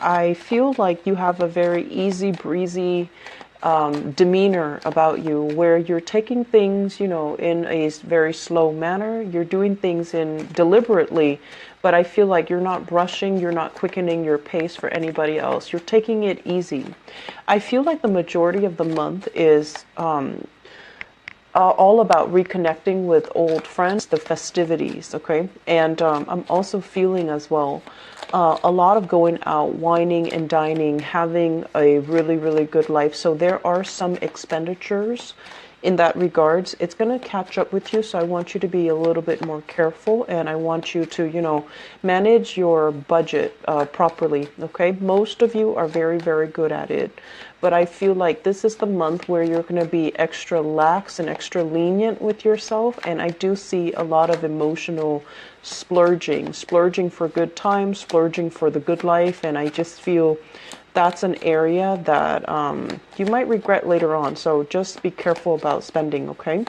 I feel like you have a very easy breezy demeanor about you, where you're taking things, in a very slow manner. You're doing things in deliberately, but I feel like you're not rushing, you're not quickening your pace for anybody else. You're taking it easy. I feel like the majority of the month is all about reconnecting with old friends, the festivities, okay? And I'm also feeling as well a lot of going out, wining and dining, having a really, really good life. So there are some expenditures in that regards. It's going to catch up with you, so I want you to be a little bit more careful, and I want you to, manage your budget properly, okay? Most of you are very, very good at it, but I feel like this is the month where you're going to be extra lax and extra lenient with yourself, and I do see a lot of emotional splurging for good times, splurging for the good life, and I just feel that's an area that you might regret later on. So just be careful about spending, okay?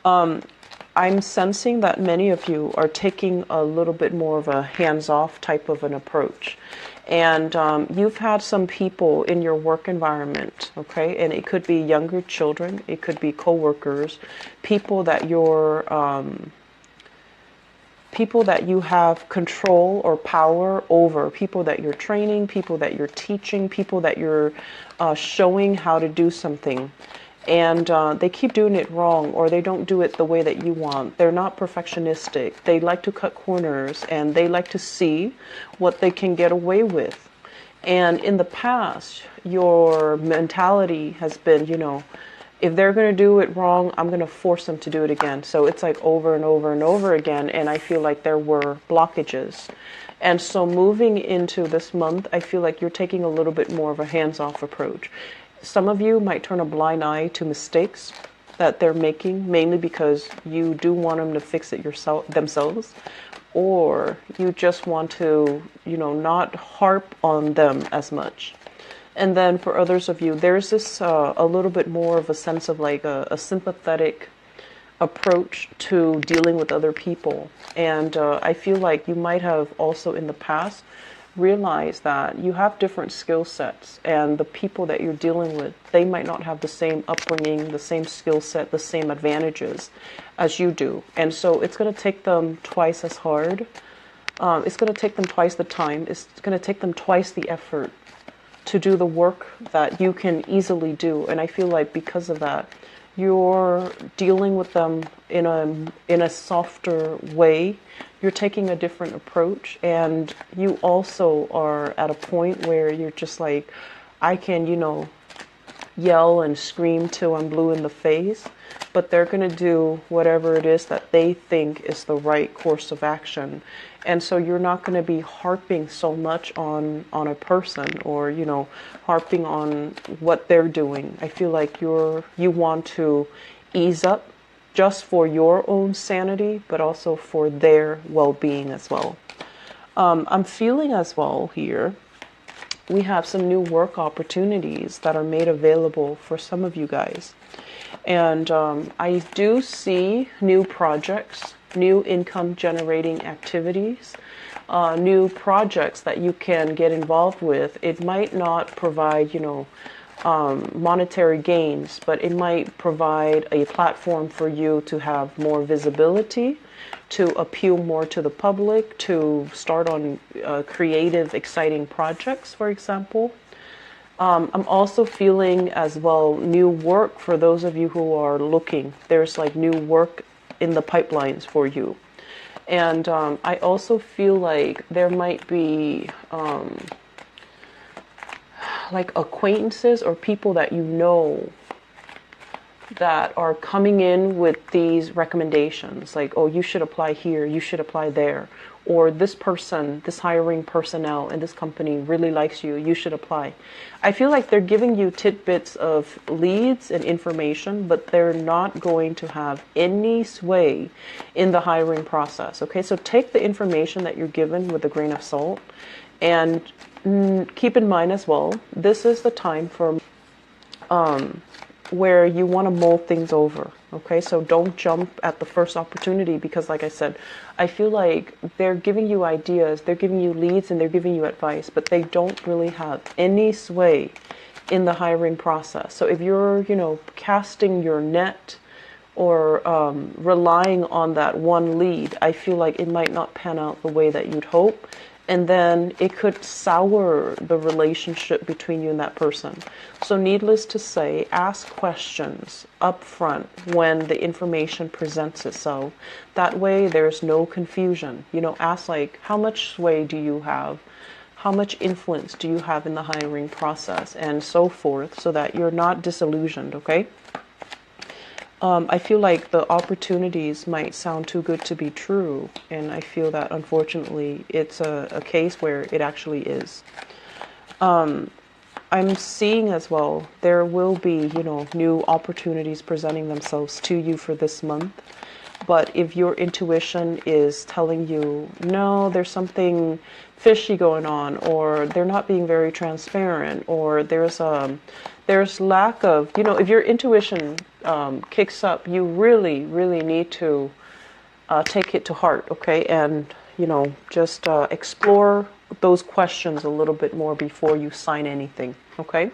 I'm sensing that many of you are taking a little bit more of a hands-off type of an approach. And you've had some people in your work environment, okay? And it could be younger children, it could be coworkers, people that you have control or power over, people that you're training, people that you're teaching, people that you're showing how to do something. And they keep doing it wrong, or they don't do it the way that you want. They're not perfectionistic. They like to cut corners, and they like to see what they can get away with. And in the past, your mentality has been, if they're going to do it wrong, I'm going to force them to do it again. So it's like over and over and over again. And I feel like there were blockages. And so moving into this month, I feel like you're taking a little bit more of a hands-off approach. Some of you might turn a blind eye to mistakes that they're making, mainly because you do want them to fix it themselves, or you just want to, not harp on them as much. And then for others of you, there's this a little bit more of a sense of like a sympathetic approach to dealing with other people. And I feel like you might have also in the past realized that you have different skill sets, and the people that you're dealing with, they might not have the same upbringing, the same skill set, the same advantages as you do. And so it's going to take them twice as hard. It's going to take them twice the time. It's going to take them twice the effort to do the work that you can easily do. And I feel like because of that, you're dealing with them in a softer way. You're taking a different approach, and you also are at a point where you're just like, I can, yell and scream till I'm blue in the face, but they're going to do whatever it is that they think is the right course of action. And so you're not going to be harping so much on a person, or, harping on what they're doing. I feel like you want to ease up just for your own sanity, but also for their well-being as well. I'm feeling as well here, we have some new work opportunities that are made available for some of you guys. And I do see new projects, new income generating activities, new projects that you can get involved with. It might not provide, monetary gains, but it might provide a platform for you to have more visibility, to appeal more to the public, to start on creative, exciting projects, for example. I'm also feeling as well new work for those of you who are looking. There's like new work in the pipelines for you. And I also feel like there might be like acquaintances or people that you know that are coming in with these recommendations, like, oh, you should apply here, you should apply there, or this person, this hiring personnel in this company really likes you, you should apply. I feel like they're giving you tidbits of leads and information, but they're not going to have any sway in the hiring process. Okay, so take the information that you're given with a grain of salt, and keep in mind as well, this is the time for where you want to mull things over. Okay, so don't jump at the first opportunity, because like I said, I feel like they're giving you ideas, they're giving you leads, and they're giving you advice, but they don't really have any sway in the hiring process. So if you're, casting your net or relying on that one lead, I feel like it might not pan out the way that you'd hope. And then it could sour the relationship between you and that person. So needless to say, ask questions up front when the information presents itself. That way there's no confusion. Ask like, how much sway do you have? How much influence do you have in the hiring process? And so forth, so that you're not disillusioned, okay? I feel like the opportunities might sound too good to be true, and I feel that unfortunately it's a case where it actually is. I'm seeing as well, there will be, new opportunities presenting themselves to you for this month. But if your intuition is telling you, no, there's something fishy going on, or they're not being very transparent, or there's lack of, if your intuition kicks up, you really, really need to take it to heart, okay? And, just explore those questions a little bit more before you sign anything, okay?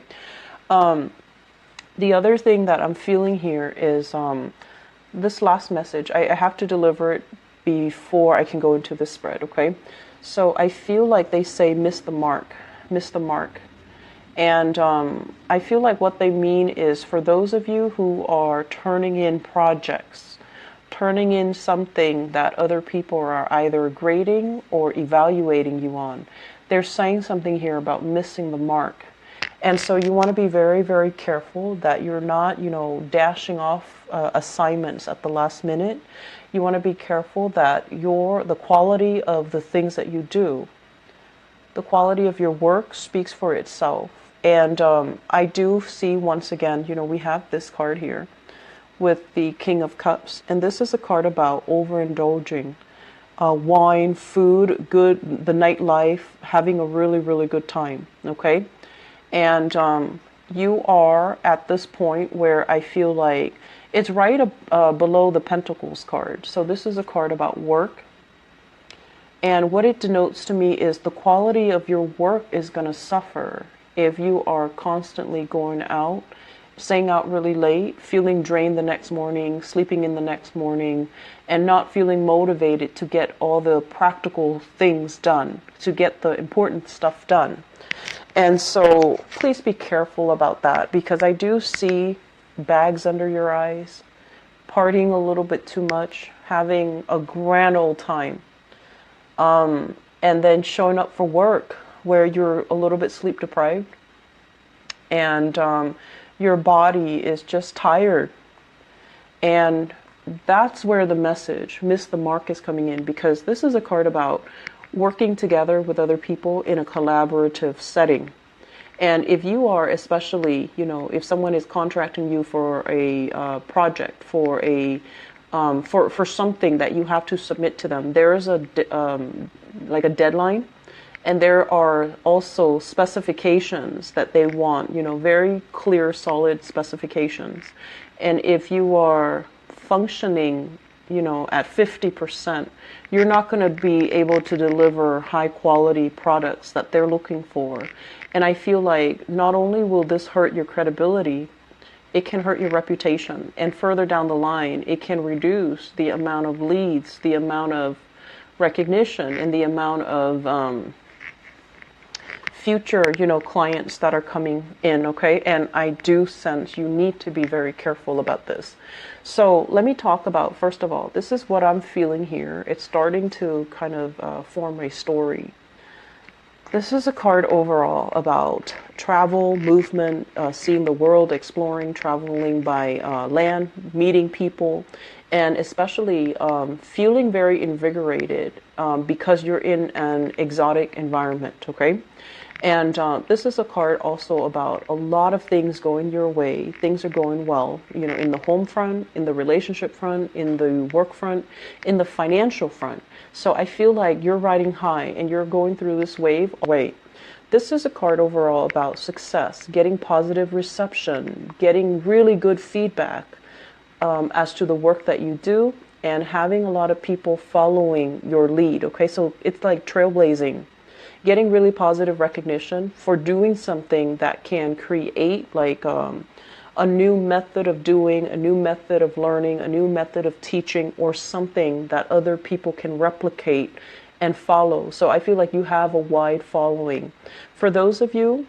The other thing that I'm feeling here is this last message. I have to deliver it before I can go into this spread, okay? So I feel like they say miss the mark, miss the mark. And I feel like what they mean is, for those of you who are turning in projects, turning in something that other people are either grading or evaluating you on, they're saying something here about missing the mark. And so you want to be very, very careful that you're not, dashing off assignments at the last minute. You want to be careful that the quality of the things that you do, the quality of your work speaks for itself. And I do see, once again, we have this card here with the King of Cups. And this is a card about overindulging. Wine, food, the nightlife, having a really, really good time, okay? And you are at this point where I feel like it's right below the Pentacles card. So this is a card about work. And what it denotes to me is the quality of your work is going to suffer if you are constantly going out, staying out really late, feeling drained the next morning, sleeping in the next morning, and not feeling motivated to get all the practical things done, to get the important stuff done. And so please be careful about that, because I do see bags under your eyes, partying a little bit too much, having a grand old time, and then showing up for work where you're a little bit sleep deprived, and your body is just tired. And that's where the message, miss the mark, is coming in, because this is a card about working together with other people in a collaborative setting. And if you are, especially, if someone is contracting you for a project, for a for something that you have to submit to them, there is like a deadline, and there are also specifications that they want, very clear, solid specifications. And if you are functioning, at 50%, you're not going to be able to deliver high quality products that they're looking for. And I feel like not only will this hurt your credibility, it can hurt your reputation. And further down the line, it can reduce the amount of leads, the amount of recognition, and the amount of future, clients that are coming in, okay? And I do sense you need to be very careful about this. So let me talk about, first of all, this is what I'm feeling here. It's starting to kind of form a story. This is a card overall about travel, movement, seeing the world, exploring, traveling by land, meeting people, and especially feeling very invigorated because you're in an exotic environment, okay? And this is a card also about a lot of things going your way. Things are going well, in the home front, in the relationship front, in the work front, in the financial front. So I feel like you're riding high and you're going through this wave. Wait, this is a card overall about success, getting positive reception, getting really good feedback as to the work that you do, and having a lot of people following your lead. Okay, so it's like trailblazing, getting really positive recognition for doing something that can create like a new method of doing, a new method of learning, a new method of teaching, or something that other people can replicate and follow. So I feel like you have a wide following. For those of you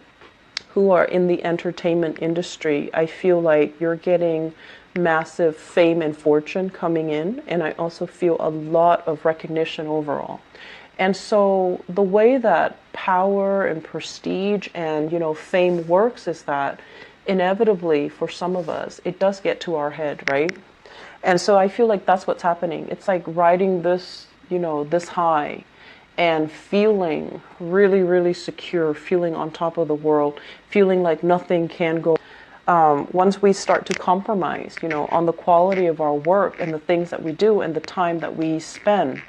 who are in the entertainment industry, I feel like you're getting massive fame and fortune coming in, and I also feel a lot of recognition overall. And so the way that power and prestige and, you know, fame works is that inevitably for some of us, it does get to our head, right? And so I feel like that's what's happening. It's like riding this, you know, this high and feeling really, really secure, feeling on top of the world, feeling like nothing can go. Once we start to compromise, you know, on the quality of our work and the things that we do and the time that we spend,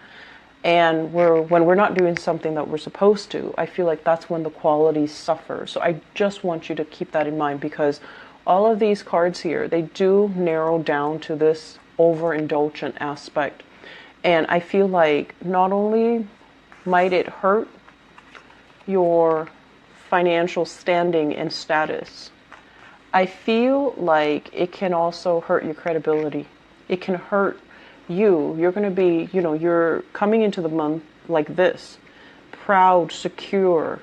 and when we're not doing something that we're supposed to, I feel like that's when the quality suffers. So I just want you to keep that in mind, because all of these cards here, they do narrow down to this overindulgent aspect. And I feel like not only might it hurt your financial standing and status, I feel like it can also hurt your credibility. It can hurt you. You're going to be, you know, you're coming into the month like this, proud, secure.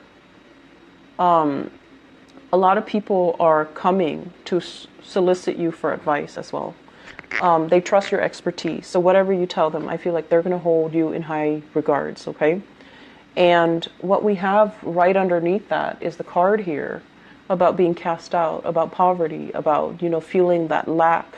A lot of people are coming to solicit you for advice as well. They trust your expertise. So whatever you tell them, I feel like they're going to hold you in high regards, okay? And what we have right underneath that is the card here about being cast out, about poverty, about, you know, feeling that lack.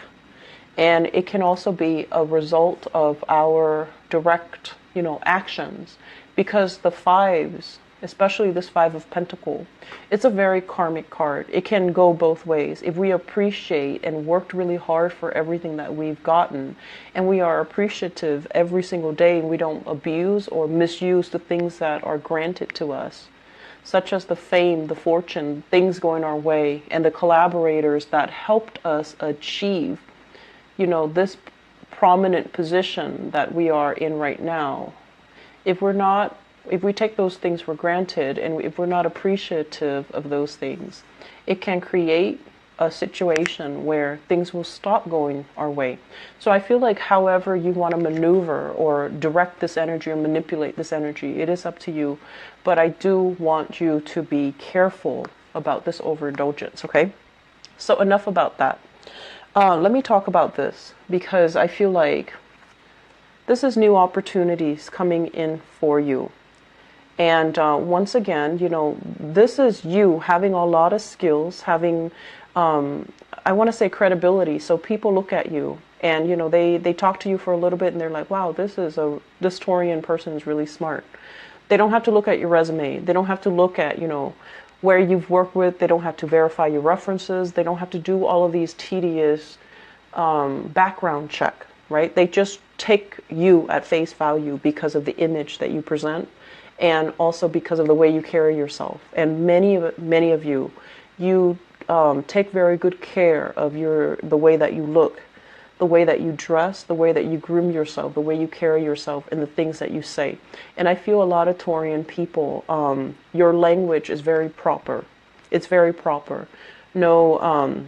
And it can also be a result of our direct, you know, actions, because the fives, especially this Five of Pentacles, it's a very karmic card. It can go both ways. If we appreciate and worked really hard for everything that we've gotten, and we are appreciative every single day, and we don't abuse or misuse the things that are granted to us, such as the fame, the fortune, things going our way, and the collaborators that helped us achieve, you know, this prominent position that we are in right now. If we take those things for granted, and if we're not appreciative of those things, it can create a situation where things will stop going our way. So I feel like however you want to maneuver or direct this energy or manipulate this energy, it is up to you. But I do want you to be careful about this overindulgence, okay? So enough about that. Let me talk about this, because I feel like this is new opportunities coming in for you. And once again, you know, this is you having a lot of skills, having, I want to say credibility. So people look at you and, you know, they talk to you for a little bit and they're like, wow, this Taurian person is really smart. They don't have to look at your resume. They don't have to look at, you know, where you've worked with. They don't have to verify your references. They don't have to do all of these tedious background check, right? They just take you at face value because of the image that you present, and also because of the way you carry yourself. And many of you take very good care of the way that you look, the way that you dress, the way that you groom yourself, the way you carry yourself, and the things that you say. And I feel a lot of Taurian people, your language is very proper. It's very proper. No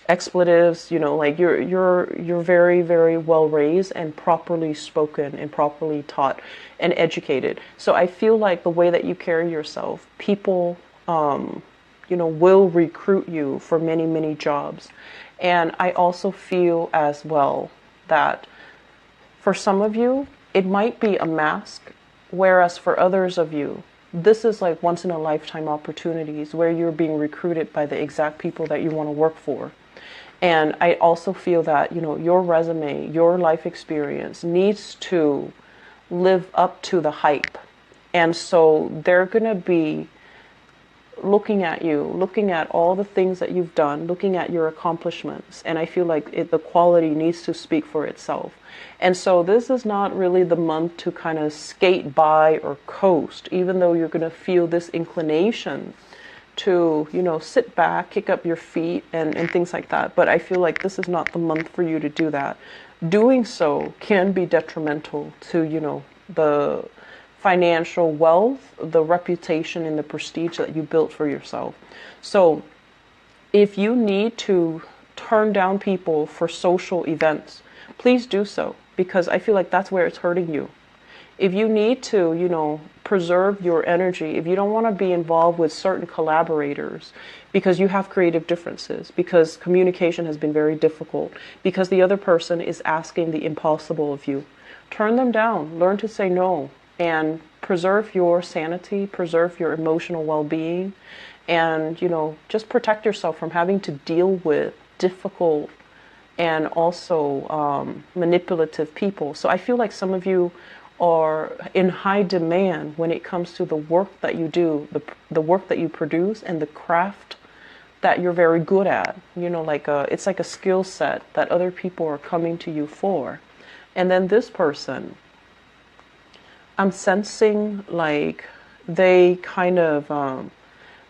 expletives, you know, like you're very, very well raised and properly spoken and properly taught and educated. So I feel like the way that you carry yourself, people you know, will recruit you for many, many jobs. And I also feel as well that for some of you, it might be a mask, whereas for others of you, this is like once in a lifetime opportunities where you're being recruited by the exact people that you want to work for. And I also feel that, you know, your resume, your life experience needs to live up to the hype. And so they're going to be looking at you, looking at all the things that you've done, looking at your accomplishments, and I feel like the quality needs to speak for itself. And so this is not really the month to kind of skate by or coast, even though you're going to feel this inclination to, sit back, kick up your feet, and things like that. But I feel like this is not the month for you to do that. Doing so can be detrimental to, the financial wealth, the reputation, and the prestige that you built for yourself. So if you need to turn down people for social events, please do so, because I feel like that's where it's hurting you. If you need to, preserve your energy, if you don't want to be involved with certain collaborators because you have creative differences, because communication has been very difficult, because the other person is asking the impossible of you, turn them down. Learn to say no and preserve your sanity, preserve your emotional well-being, and, just protect yourself from having to deal with difficult and also manipulative people. So I feel like some of you are in high demand when it comes to the work that you do, the work that you produce, and the craft that you're very good at. It's like a skill set that other people are coming to you for. And then this person, I'm sensing like they kind of,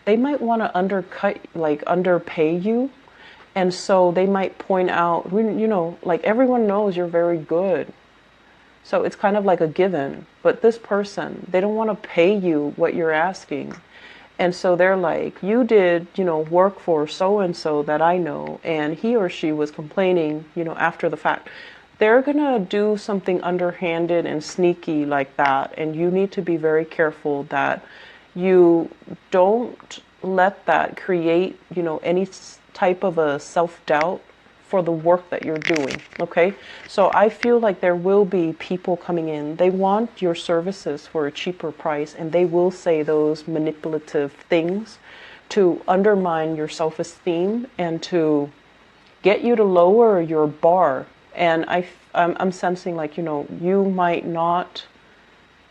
they might want to underpay you. And so they might point out, like everyone knows you're very good. So it's kind of like a given. But this person, they don't want to pay you what you're asking. And so they're like, you did, work for so-and-so that I know, and he or she was complaining, after the fact. They're going to do something underhanded and sneaky like that. And you need to be very careful that you don't let that create, any type of a self-doubt for the work that you're doing. Okay, so I feel like there will be people coming in. They want your services for a cheaper price, and they will say those manipulative things to undermine your self-esteem and to get you to lower your bar. And I'm sensing like, you might not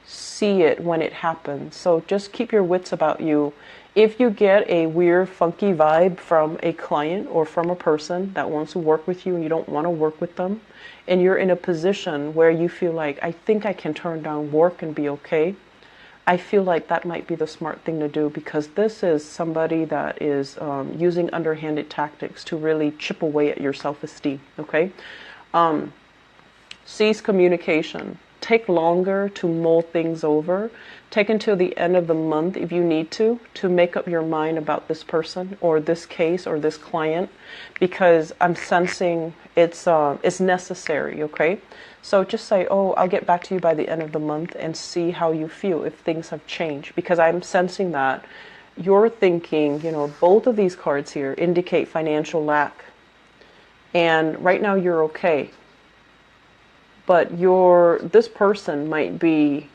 see it when it happens. So just keep your wits about you. If you get a weird, funky vibe from a client or from a person that wants to work with you and you don't want to work with them, and you're in a position where you feel like, I think I can turn down work and be okay, I feel like that might be the smart thing to do, because this is somebody that is using underhanded tactics to really chip away at your self-esteem, okay? Cease communication. Take longer to mull things over. Take until the end of the month if you need to make up your mind about this person or this case or this client, because I'm sensing it's necessary, okay? So just say, oh, I'll get back to you by the end of the month, and see how you feel if things have changed, because I'm sensing that you're thinking, both of these cards here indicate financial lack. And right now you're okay. But this person might be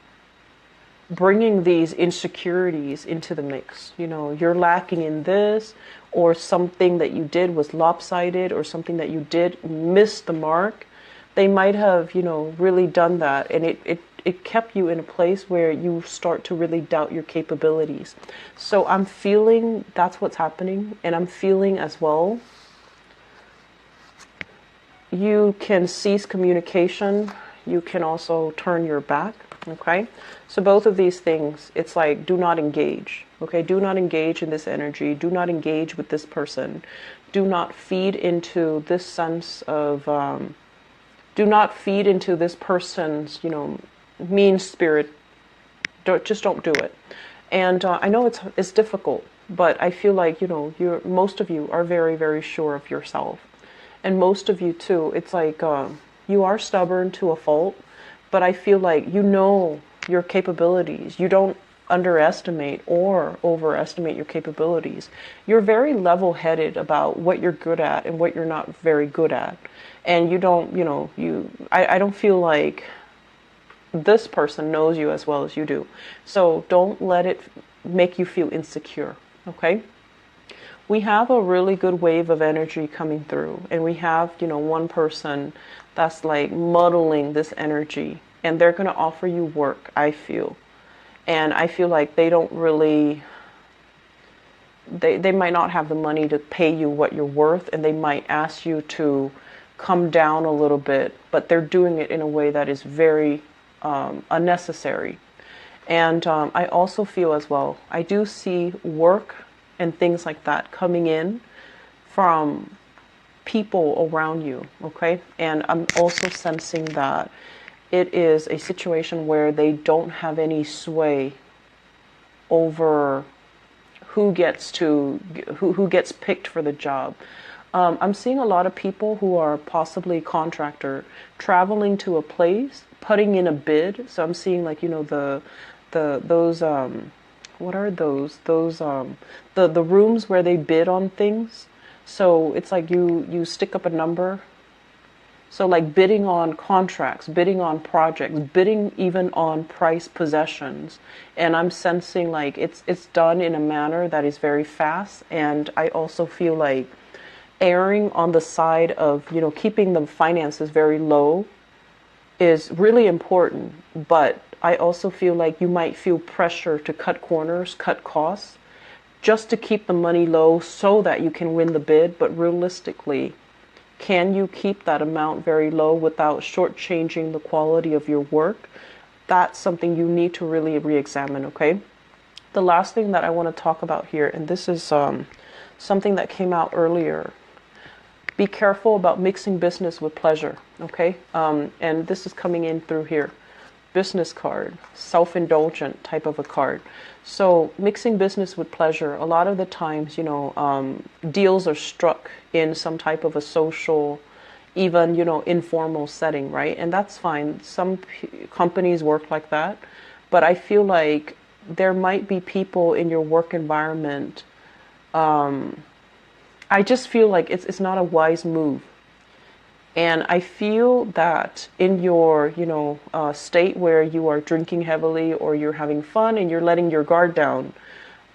bringing these insecurities into the mix. You're lacking in this, or something that you did was lopsided, or something that you did miss the mark. They might have, really done that, and it kept you in a place where you start to really doubt your capabilities. So I'm feeling that's what's happening, and I'm feeling as well, you can cease communication. You can also turn your back. Okay, so both of these things, it's like, do not engage. Okay, do not engage in this energy. Do not engage with this person. Do not feed into this sense of. Do not feed into this person's, mean spirit. Don't do it. And I know it's difficult, but I feel like most of you are very, very sure of yourself. And most of you too, it's like you are stubborn to a fault, but I feel like your capabilities. You don't underestimate or overestimate your capabilities. You're very level-headed about what you're good at and what you're not very good at. And you don't, I don't feel like this person knows you as well as you do. So don't let it make you feel insecure, okay? We have a really good wave of energy coming through, and we have, one person that's like muddling this energy, and they're going to offer you work, I feel. And I feel like they don't really they might not have the money to pay you what you're worth, and they might ask you to come down a little bit, but they're doing it in a way that is very unnecessary. And I also feel as well, I do see work and things like that coming in from people around you, okay? And I'm also sensing that it is a situation where they don't have any sway over who gets picked for the job. I'm seeing a lot of people who are possibly contractor traveling to a place, putting in a bid. So I'm seeing, like, you know, those what are those the rooms where they bid on things. So it's like you stick up a number. So like bidding on contracts, bidding on projects, bidding even on price possessions. And I'm sensing like it's done in a manner that is very fast. And I also feel like erring on the side of, you know, keeping the finances very low is really important. But I also feel like you might feel pressure to cut corners, cut costs, just to keep the money low so that you can win the bid. But realistically, can you keep that amount very low without shortchanging the quality of your work? That's something you need to really re-examine, okay? The last thing that I want to talk about here, and this is something that came out earlier. Be careful about mixing business with pleasure, okay? And this is coming in through here. Business card, self-indulgent type of a card. So mixing business with pleasure, a lot of the times, you know, deals are struck in some type of a social, even, you know, informal setting, right? And that's fine. Some companies work like that. But I feel like there might be people in your work environment. I just feel like it's not a wise move. And I feel that in your, you know, state where you are drinking heavily or you're having fun and you're letting your guard down,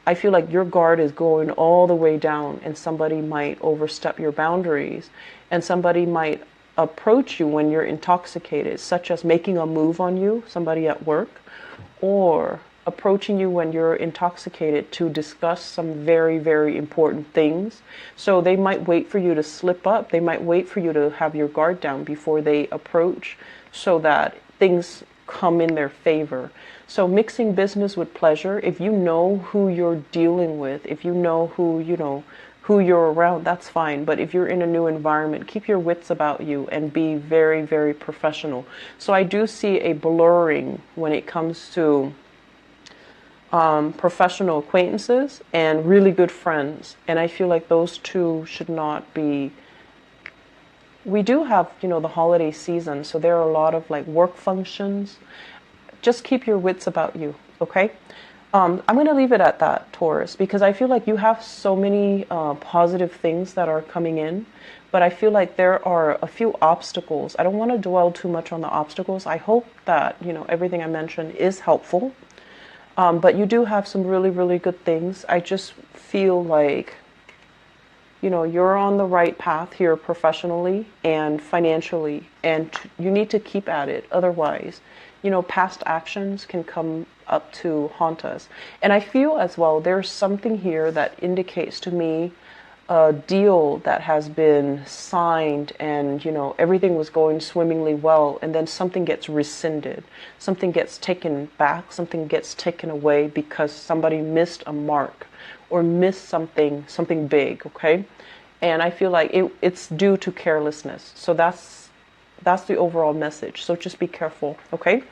I feel like your guard is going all the way down, and somebody might overstep your boundaries, and somebody might approach you when you're intoxicated, such as making a move on you, somebody at work, or approaching you when you're intoxicated to discuss some very, very important things. So they might wait for you to slip up. They might wait for you to have your guard down before they approach, so that things come in their favor. So mixing business with pleasure, if you know who you're dealing with, if you know who you're around, that's fine. But if you're in a new environment, keep your wits about you and be very, very professional. So I do see a blurring when it comes to professional acquaintances and really good friends. And I feel like those two should not be. We do have, you know, the holiday season, so there are a lot of like work functions. Just keep your wits about you, okay? I'm going to leave it at that, Taurus, because I feel like you have so many positive things that are coming in, but I feel like there are a few obstacles. I don't want to dwell too much on the obstacles. I hope that, you know, everything I mentioned is helpful. But you do have some really, really good things. I just feel like, you know, you're on the right path here professionally and financially, and you need to keep at it. Otherwise, you know, past actions can come up to haunt us. And I feel as well, there's something here that indicates to me a deal that has been signed and, you know, everything was going swimmingly well, and then something gets rescinded, something gets taken back, something gets taken away because somebody missed a mark or missed something big, okay? And I feel like it's due to carelessness. So that's the overall message. So just be careful, okay?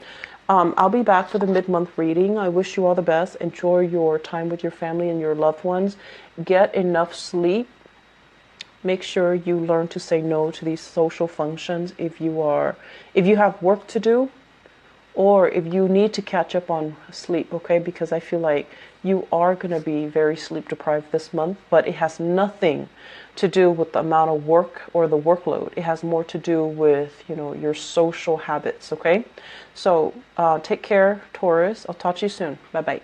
I'll be back for the mid-month reading. I wish you all the best. Enjoy your time with your family and your loved ones. Get enough sleep. Make sure you learn to say no to these social functions if you have work to do, or if you need to catch up on sleep, okay? Because I feel like you are going to be very sleep deprived this month, but it has nothing to do with the amount of work or the workload. It has more to do with, you know, your social habits, okay? So take care, Taurus. I'll talk to you soon. Bye-bye.